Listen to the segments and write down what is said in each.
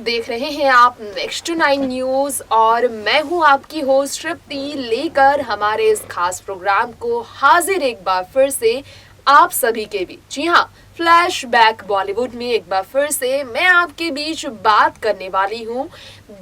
देख रहे हैं आप नेक्स्ट 9 न्यूज और मैं हूं आपकी होस्ट तृप्ति लेकर हमारे इस खास प्रोग्राम को हाजिर एक बार फिर से आप सभी के बीच। जी हाँ, फ्लैशबैक बॉलीवुड में एक बार फिर से मैं आपके बीच बात करने वाली हूँ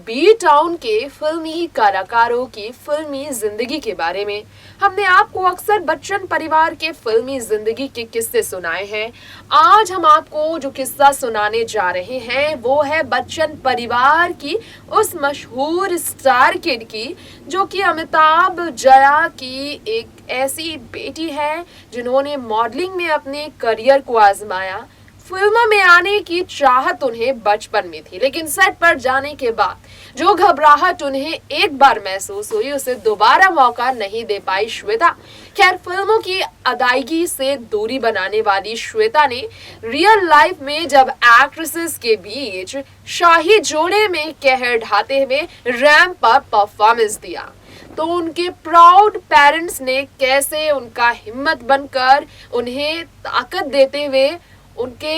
बी टाउन के फिल्मी कलाकारों की फिल्मी जिंदगी के बारे में। हमने आपको अक्सर बच्चन परिवार के फिल्मी जिंदगी के किस्से सुनाए हैं। आज हम आपको जो किस्सा सुनाने जा रहे हैं वो है बच्चन परिवार की उस मशहूर स्टार किड की, जो कि अमिताभ जया की एक ऐसी बेटी है जिन्होंने मॉडलिंग में अपने करियर को आजमाया। फिल्मों में आने की चाहत उन्हें बचपन में थी, लेकिन सेट पर जाने के बाद जो घबराहट उन्हें एक बार महसूस हुई उसे दोबारा मौका नहीं दे पाई श्वेता। खैर, फिल्मों की अदायगी से दूरी बनाने वाली श्वेता ने रियल लाइफ में जब एक्ट्रेसेस के बीच शाही जोड़े में कहर ढाते हुए रैंप पर परफॉर्मेंस दिया तो उनके प्राउड पेरेंट्स ने कैसे उनका हिम्मत बनकर उन्हें ताकत देते हुए उनके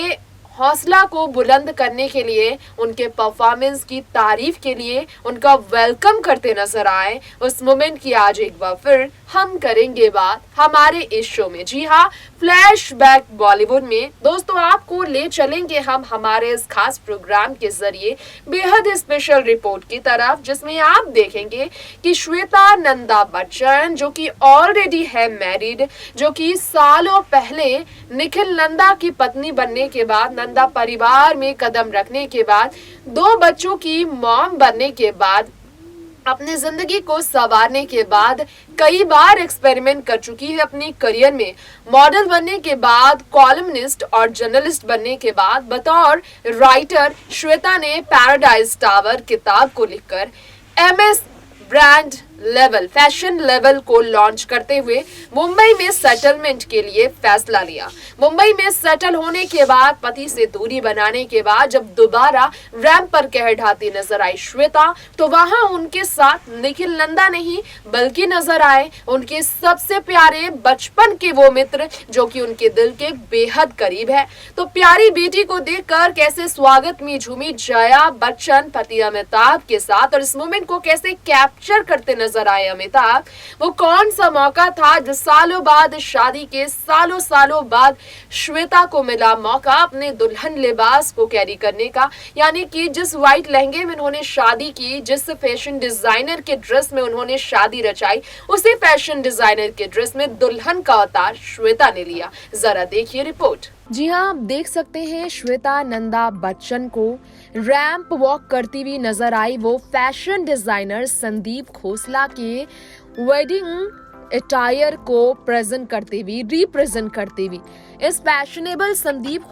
हौसला को बुलंद करने के लिए, उनके परफॉर्मेंस की तारीफ के लिए उनका वेलकम करते नजर आए, उस मोमेंट की आज एक बार फिर हम करेंगे बात हमारे इस शो में। जी हाँ, फ्लैशबैक बॉलीवुड में दोस्तों आपको ले चलेंगे हम हमारे इस खास प्रोग्राम के जरिए बेहद स्पेशल रिपोर्ट की तरफ, जिसमें आप देखेंगे कि श्वेता नंदा बच्चन जो कि ऑलरेडी है मैरिड, जो कि सालों पहले निखिल नंदा की पत्नी बनने के बाद, नंदा परिवार में कदम रखने के बाद, 2 बच्चों की मॉम बनने के बाद, अपनी जिंदगी को संवारने के बाद कई बार एक्सपेरिमेंट कर चुकी है अपने करियर में। मॉडल बनने के बाद, कॉलमनिस्ट और जर्नलिस्ट बनने के बाद बतौर राइटर श्वेता ने पैराडाइज टावर किताब को लिखकर MS brand level, fashion level को लॉन्च करते हुए मुंबई में सेटलमेंट के लिए फैसला लिया। मुंबई में सेटल होने के बाद, पति से दूरी बनाने के बाद जब दोबारा रैंप पर कहर ढाती नजर आई श्वेता, तो वहां उनके साथ निखिल नंदा नहीं बल्कि नजर आए उनके सबसे प्यारे बचपन के वो मित्र जो कि उनके दिल के बेहद करीब है। तो प्यारी बेटी को देखकर कैसे स्वागत में झूमी जया बच्चन पति अमिताभ के साथ, और इस मोमेंट को कैसे कैप्चर करते नजर आए अमिताभ। वो कौन सा मौका था जो सालों बाद, शादी के सालों बाद श्वेता को मिला मौका अपने दुल्हन लिबास को कैरी करने का, यानी कि जिस व्हाइट लहंगे में उन्होंने शादी की, जिस फैशन डिजाइनर के ड्रेस में उन्होंने शादी रचाई, उसी फैशन डिजाइनर के ड्रेस में दुल्हन का अवतार श्वेता ने लिया। जरा देखिए रिपोर्ट। जी हाँ, आप देख सकते हैं श्वेता नंदा बच्चन को रैंप वॉक करती हुई नजर आई वो फैशन डिजाइनर संदीप खोसला के वेडिंग अटायर को रिप्रेजेंट करते हुए इस फैशनेबल संदीप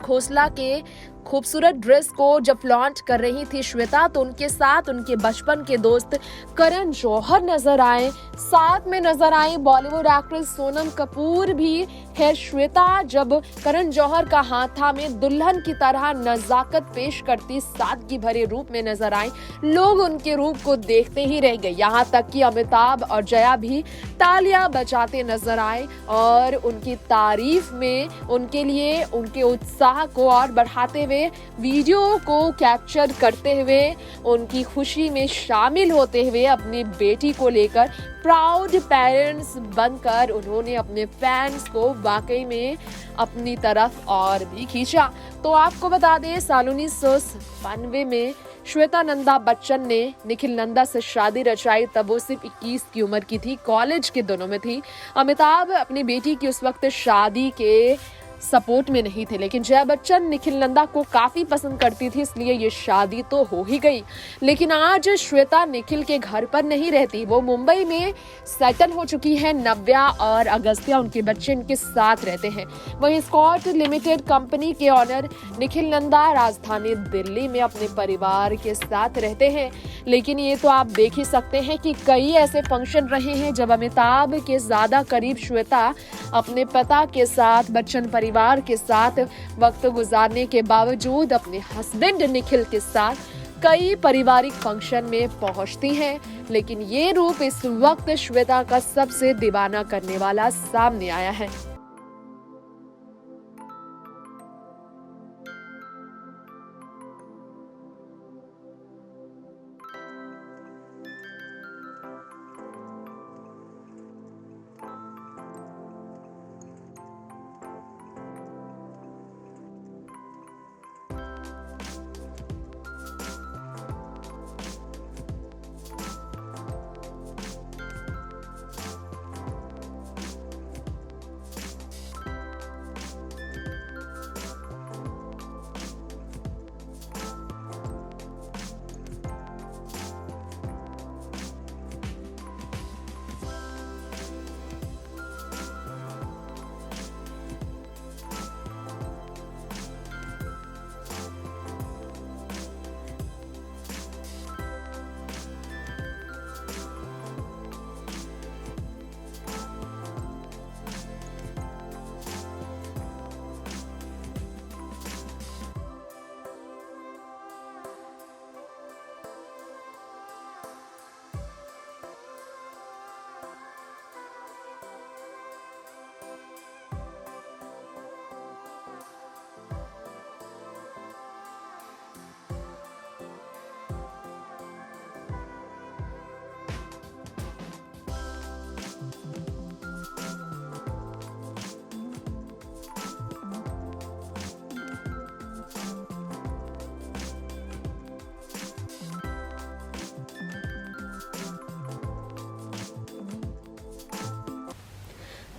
खोसला के खूबसूरत ड्रेस को जब लॉन्च कर रही थी श्वेता, तो उनके साथ उनके बचपन के दोस्त करण जौहर नजर आए, साथ में नजर आई बॉलीवुड एक्ट्रेस सोनम कपूर भी। खैर, श्वेता जब करण जौहर का हाथा में दुल्हन की तरह नजाकत पेश करती सादगी भरे रूप में नजर आई, लोग उनके रूप को देखते ही रह गए। यहाँ तक कि अमिताभ और जया भी तालियां बजाते नजर आए और उनकी तारीफ में, उनके लिए उनके उत्साह को और बढ़ाते हुए वीडियो को कैप्चर करते हुए, उनकी खुशी में शामिल होते हुए अपनी बेटी को लेकर प्राउड पेरेंट्स बनकर उन्होंने अपने फैंस को वाकई में अपनी तरफ और भी खींचा। तो आपको बता दें, साल 1992 में श्वेता नंदा बच्चन ने निखिल नंदा से शादी रचाई, तब वो सिर्फ 21 की उम्र की थी, कॉलेज के दिनों में थी। अमिताभ अपनी बेटी की उस वक्त शादी के सपोर्ट में नहीं थे, लेकिन जया बच्चन निखिल नंदा को काफी पसंद करती थी, इसलिए ये शादी तो हो ही गई। लेकिन आज श्वेता निखिल के घर पर नहीं रहती, वो मुंबई में सेटल हो चुकी है। नव्या और अगस्त्या उनके बच्चे इनके साथ रहते हैं। वहीं स्कॉट लिमिटेड कंपनी के ऑनर निखिल नंदा राजधानी दिल्ली में अपने परिवार के साथ रहते हैं। लेकिन ये तो आप देख ही सकते हैं कि कई ऐसे फंक्शन रहे हैं जब अमिताभ के ज्यादा करीब श्वेता अपने पिता के साथ, बच्चन परिवार के साथ वक्त गुजारने के बावजूद अपने हस्बैंड निखिल के साथ कई पारिवारिक फंक्शन में पहुंचती हैं। लेकिन ये रूप इस वक्त श्वेता का सबसे दीवाना करने वाला सामने आया है।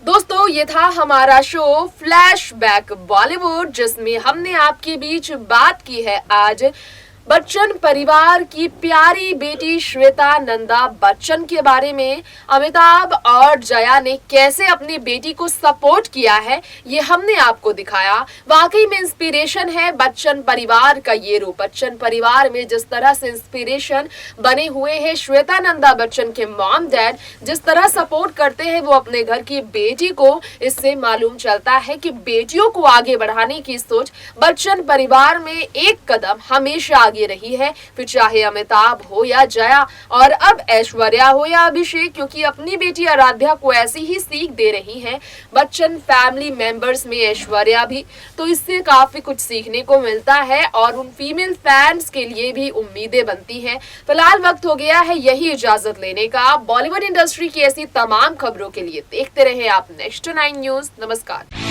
दोस्तों, ये था हमारा शो फ्लैशबैक बॉलीवुड, जिसमें हमने आपके बीच बात की है आज बच्चन परिवार की प्यारी बेटी श्वेता नंदा बच्चन के बारे में। अमिताभ और जया ने कैसे अपनी बेटी को सपोर्ट किया है, ये हमने आपको दिखाया। वाकई में इंस्पिरेशन है बच्चन परिवार का ये रूप। बच्चन परिवार में जिस तरह से इंस्पिरेशन बने हुए हैं श्वेता नंदा बच्चन के मॉम डैड, जिस तरह सपोर्ट करते हैं वो अपने घर की बेटी को, इससे मालूम चलता है कि बेटियों को आगे बढ़ाने की सोच बच्चन परिवार में एक कदम हमेशा आगे रही है, फिर चाहे अमिताभ हो या जया और अब ऐश्वर्या हो या अभिषेक, क्योंकि अपनी बेटी आराध्या को ऐसी ही सीख दे रही हैं बच्चन फैमिली मेंबर्स में ऐश्वर्या भी। तो इससे काफी कुछ सीखने को मिलता है और उन फीमेल फैंस के लिए भी उम्मीदें बनती हैं। फिलहाल वक्त हो गया है यही इजाजत लेने का। बॉलीवुड इंडस्ट्री की ऐसी तमाम खबरों के लिए देखते रहे आप नेक्स्ट 9 न्यूज। नमस्कार।